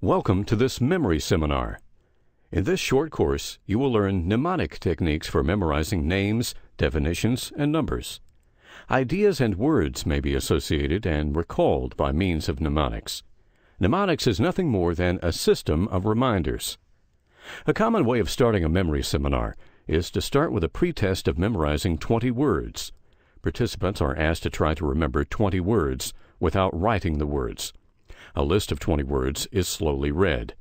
Welcome to this memory seminar. In this short course, you will learn mnemonic techniques for memorizing names, definitions, and numbers. Ideas and words may be associated and recalled by means of mnemonics. Mnemonics is nothing more than a system of reminders. A common way of starting a memory seminar is to start with a pretest of memorizing 20 words. Participants are asked to try to remember 20 words without writing the words. A list of 20 words is slowly read.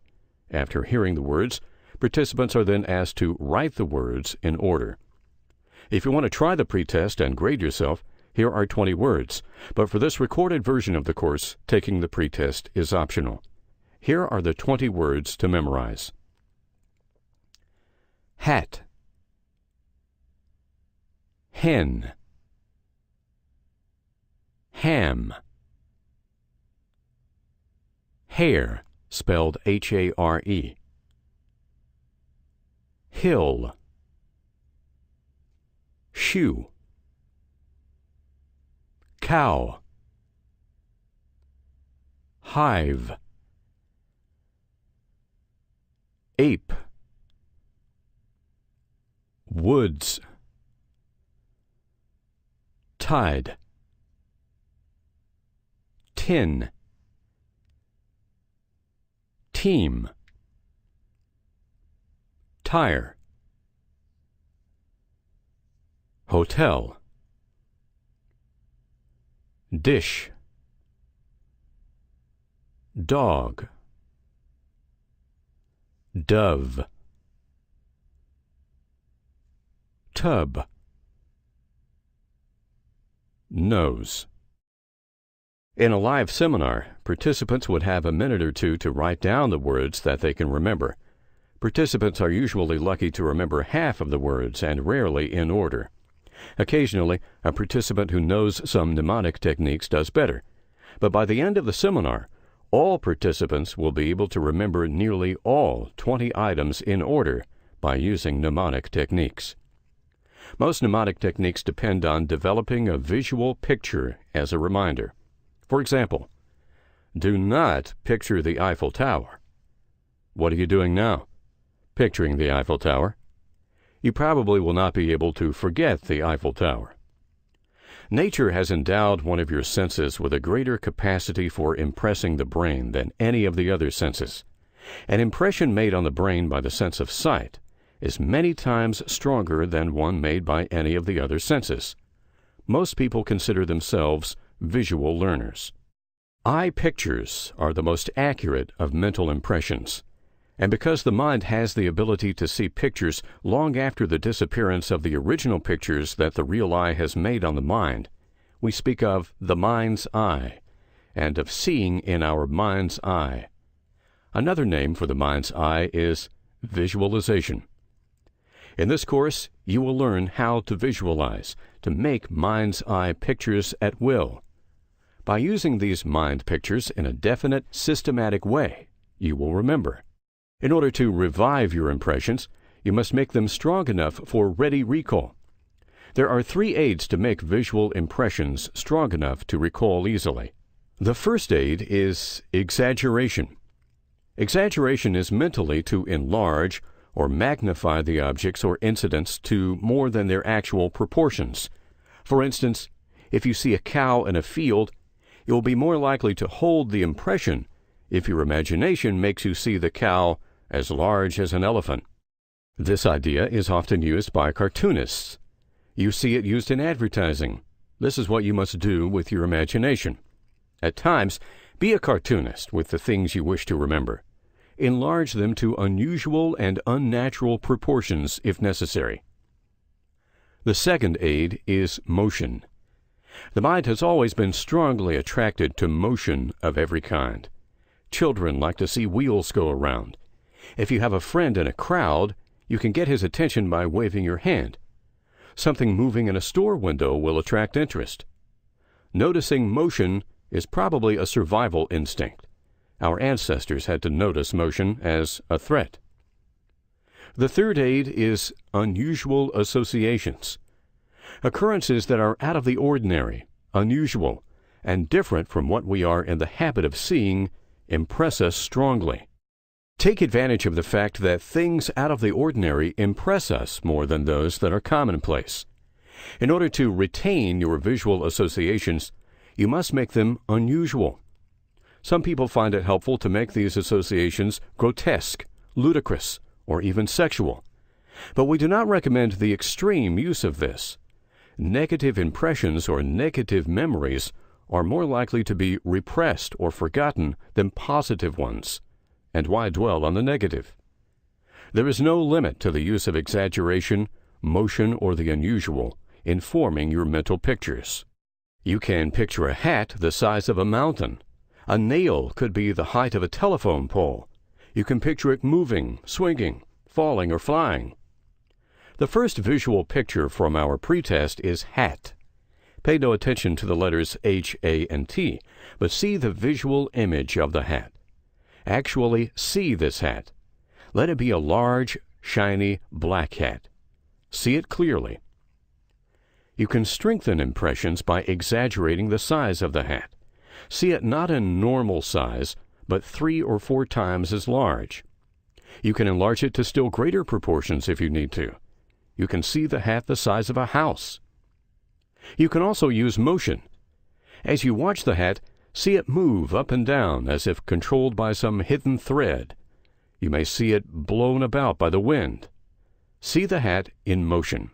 After hearing the words, participants are then asked to write the words in order. If you want to try the pretest and grade yourself, here are 20 words, but for this recorded version of the course, taking the pretest is optional. Here are the 20 words to memorize. Hat, hen, ham, hare, spelled H-A-R-E, hill, shoe, cow, hive, ape, woods, tide, tin, team, tire, hotel, dish, dog, dove, tub, nose. In a live seminar, participants would have a minute or two to write down the words that they can remember. Participants are usually lucky to remember half of the words and rarely in order. Occasionally, a participant who knows some mnemonic techniques does better, but by the end of the seminar, all participants will be able to remember nearly all 20 items in order by using mnemonic techniques. Most mnemonic techniques depend on developing a visual picture as a reminder. For example, do not picture the Eiffel Tower. What are you doing now? Picturing the Eiffel Tower. You probably will not be able to forget the Eiffel Tower. Nature has endowed one of your senses with a greater capacity for impressing the brain than any of the other senses. An impression made on the brain by the sense of sight is many times stronger than one made by any of the other senses. Most people consider themselves visual learners. Eye pictures are the most accurate of mental impressions. And because the mind has the ability to see pictures long after the disappearance of the original pictures that the real eye has made on the mind, we speak of the mind's eye, and of seeing in our mind's eye. Another name for the mind's eye is visualization. In this course, you will learn how to visualize, to make mind's eye pictures at will. By using these mind pictures in a definite, systematic way, you will remember. In order to revive your impressions, you must make them strong enough for ready recall. There are 3 aids to make visual impressions strong enough to recall easily. The first aid is exaggeration. Exaggeration is mentally to enlarge or magnify the objects or incidents to more than their actual proportions. For instance, if you see a cow in a field, you will be more likely to hold the impression if your imagination makes you see the cow as large as an elephant. This idea is often used by cartoonists. You see it used in advertising. This is what you must do with your imagination. At times, be a cartoonist with the things you wish to remember. Enlarge them to unusual and unnatural proportions if necessary. The second aid is motion. The mind has always been strongly attracted to motion of every kind. Children like to see wheels go around. If you have a friend in a crowd, you can get his attention by waving your hand. Something moving in a store window will attract interest. Noticing motion is probably a survival instinct. Our ancestors had to notice motion as a threat. The third aid is unusual associations. Occurrences that are out of the ordinary, unusual, and different from what we are in the habit of seeing impress us strongly. Take advantage of the fact that things out of the ordinary impress us more than those that are commonplace. In order to retain your visual associations, you must make them unusual. Some people find it helpful to make these associations grotesque, ludicrous, or even sexual. But we do not recommend the extreme use of this. Negative impressions or negative memories are more likely to be repressed or forgotten than positive ones. And why dwell on the negative? There is no limit to the use of exaggeration, motion, or the unusual in forming your mental pictures. You can picture a hat the size of a mountain. A nail could be the height of a telephone pole. You can picture it moving, swinging, falling, or flying. The first visual picture from our pretest is hat. Pay no attention to the letters H, A, and T, but see the visual image of the hat. Actually see this hat. Let it be a large, shiny, black hat. See it clearly. You can strengthen impressions by exaggerating the size of the hat. See it not in normal size, but 3 or 4 times as large. You can enlarge it to still greater proportions if you need to. You can see the hat the size of a house. You can also use motion. As you watch the hat, see it move up and down as if controlled by some hidden thread. You may see it blown about by the wind. See the hat in motion.